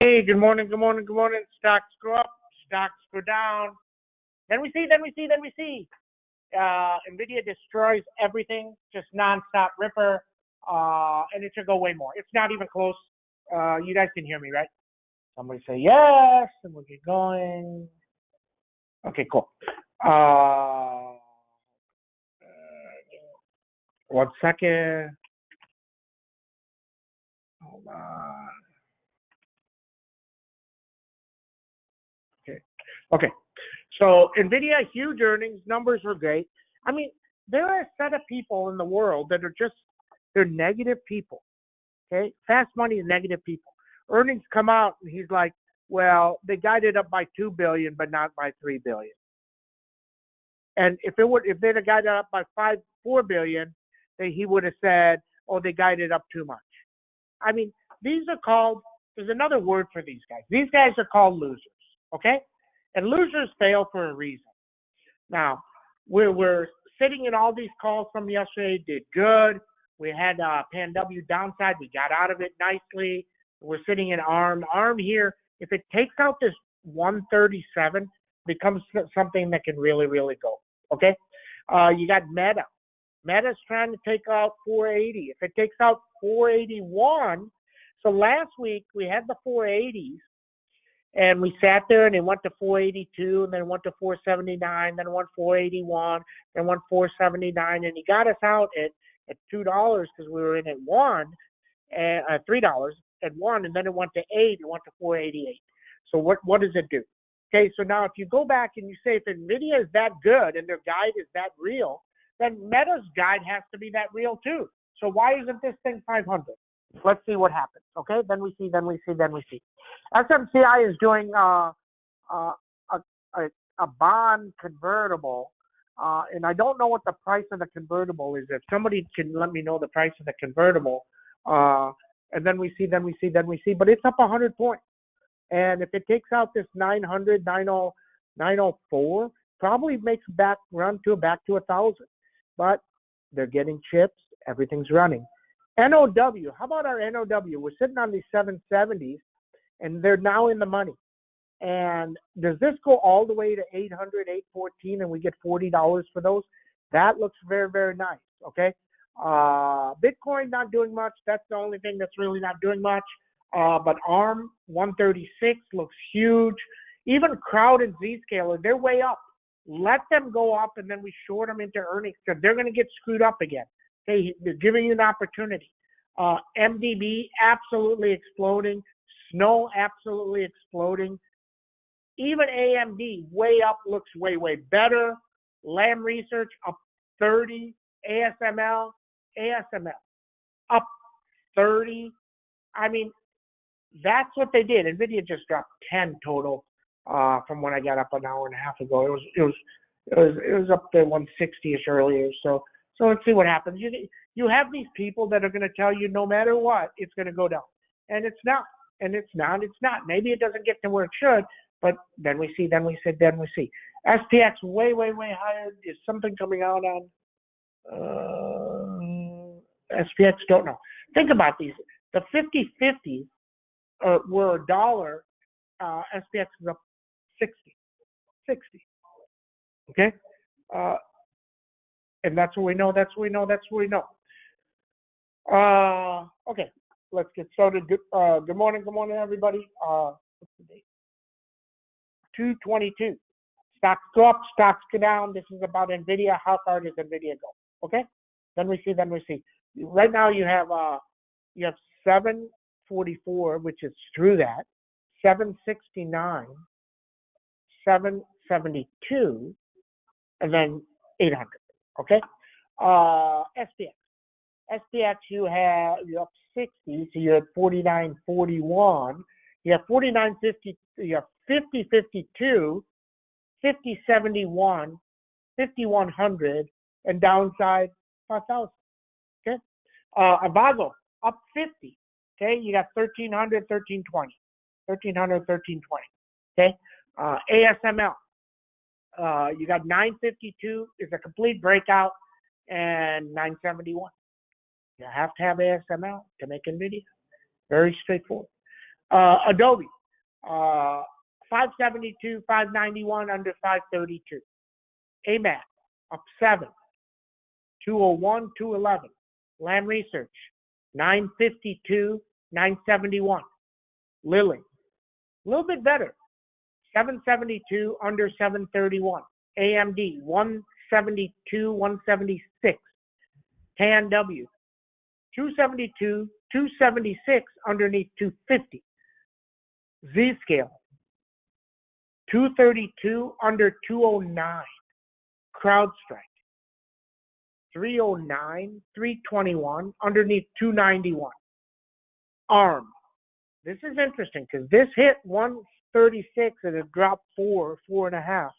Hey, good morning, good morning, good morning. Stocks go up, stocks go down. Then we see. NVIDIA destroys everything, just nonstop ripper, and it should go way more. It's not even close. You guys can hear me, right? Somebody say yes, and we'll get going. Okay, cool. One second. Hold on. Okay. So NVIDIA, huge earnings, numbers were great. I mean, there are a set of people in the world that are they're negative people. Okay. Fast money is negative people. Earnings come out and he's like, well, they guided up by 2 billion, but not by 3 billion. And if they'd have guided up by 4 billion, then he would have said, oh, they guided up too much. I mean, these are called, there's another word for these guys. These guys are called losers. Okay. And losers fail for a reason. Now, we're sitting in all these calls from yesterday, did good. We had Pan W downside. We got out of it nicely. We're sitting in ARM. ARM here, if it takes out this 137, becomes something that can really, really go. Okay? You got Meta. Meta's trying to take out 480. If it takes out 481, so last week we had the 480s. And we sat there and it went to 482, and then it went to 479, then it went 481, then went 479, and he got us out at $2 because we were in at $3 at 1, and then it went to 8, it went to 488. So what does it do? Okay, so now if you go back and you say if NVIDIA is that good and their guide is that real, then Meta's guide has to be that real too. So why isn't this thing 500? Let's see what happens. Okay, then we see. SMCI is doing a bond convertible, and I don't know what the price of the convertible is. If somebody can let me know the price of the convertible, and then we see. But it's up 100 points, and if it takes out this 900, 904, probably makes back to 1,000. But they're getting chips. Everything's running. NOW, how about our NOW? We're sitting on these 770s, and they're now in the money. And does this go all the way to 800, 814, and we get $40 for those? That looks very, very nice, okay? Bitcoin not doing much. That's the only thing that's really not doing much. But ARM 136 looks huge. Even Crowd and Zscaler, they're way up. Let them go up, and then we short them into earnings because they're going to get screwed up again. Hey, they're giving you an opportunity. MDB absolutely exploding. Snow absolutely exploding. Even AMD way up, looks way, way better. Lam Research up 30. ASML up 30. I mean, that's what they did. NVIDIA just dropped 10 total from when I got up an hour and a half ago. It was up to 160ish earlier. So let's see what happens. You have these people that are going to tell you no matter what, it's going to go down. And it's not. Maybe it doesn't get to where it should, but then we see. SPX way, way, way higher. Is something coming out on SPX? Don't know. Think about these. The 50-50s were $1. SPX is up 60. Okay? And that's what we know. Okay, let's get started. Good morning, everybody. What's the date? 2/22. Stocks go up, stocks go down. This is about NVIDIA. How far does NVIDIA go? Okay. Then we see. Right now you have 744, which is through that. 769, 772, and then 800. Okay. SPX, you're up 60, so you're at 49.41. You have 49.50. You have 50.52, 50.71, 5,100, and downside 5,000. Okay. Avago up 50. Okay. You got 1,300, 1,320, 1,300, 1,320. Okay. ASML. You got 952 is a complete breakout, and 971. You have to have ASML to make NVIDIA. Very straightforward. Adobe 572, 591 under 532. AMAT up 7, 201, 211. Lam Research 952, 971. Lilly a little bit better, 772 under 731. AMD 172, 176. KNW 272, 276 underneath 250. Zscaler 232 under 209. CrowdStrike 309, 321 underneath 291. ARM. This is interesting because this hit 136 and it dropped 4.5.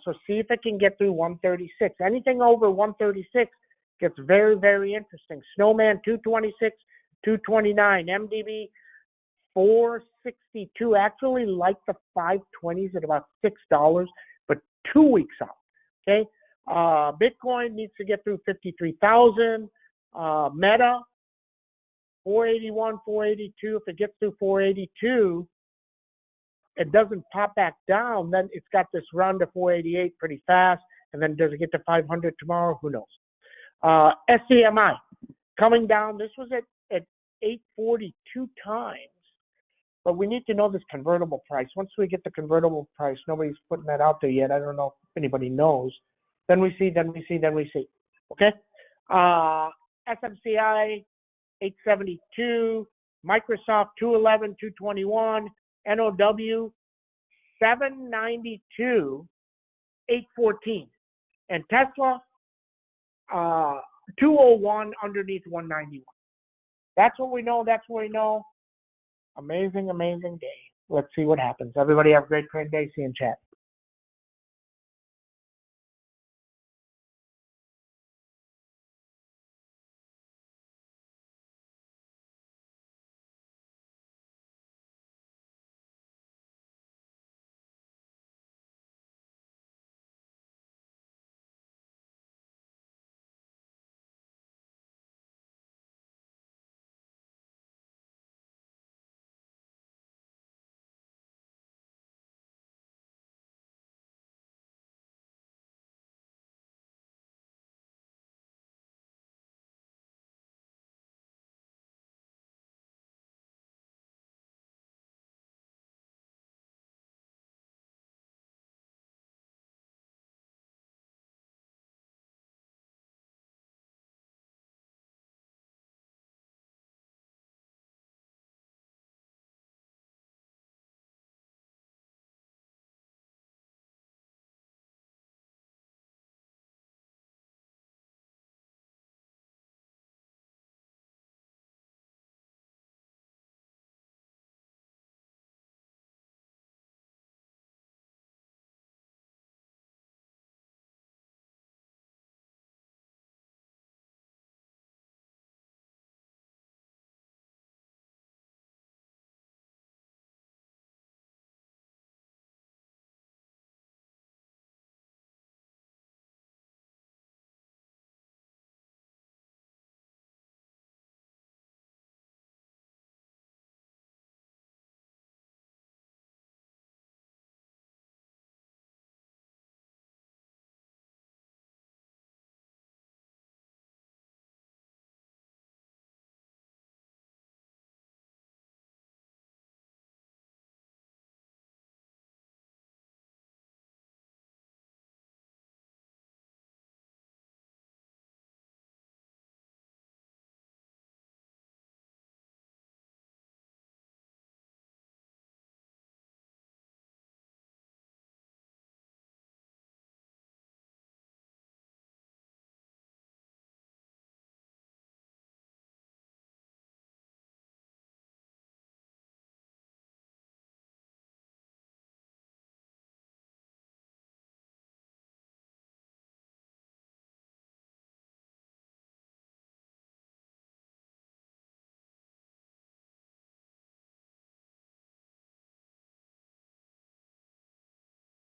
So see if it can get through 136. Anything over 136 gets very, very interesting. Snowman 226, 229. MDB 462. Actually like the 520s at about $6, but 2 weeks out. Okay. Bitcoin needs to get through 53,000. Meta 481, 482. If it gets through 482, it doesn't pop back down, then it's got this run to 488 pretty fast. And then does it get to 500 tomorrow? Who knows? SCMI coming down. This was at 842 times. But we need to know this convertible price. Once we get the convertible price, nobody's putting that out there yet. I don't know if anybody knows. Then we see. Okay? SMCI 872, Microsoft 211, 221, NOW 792, 814, and Tesla 201 underneath 191. That's what we know. Amazing day. Let's see what happens. Everybody have a great day. See you in chat.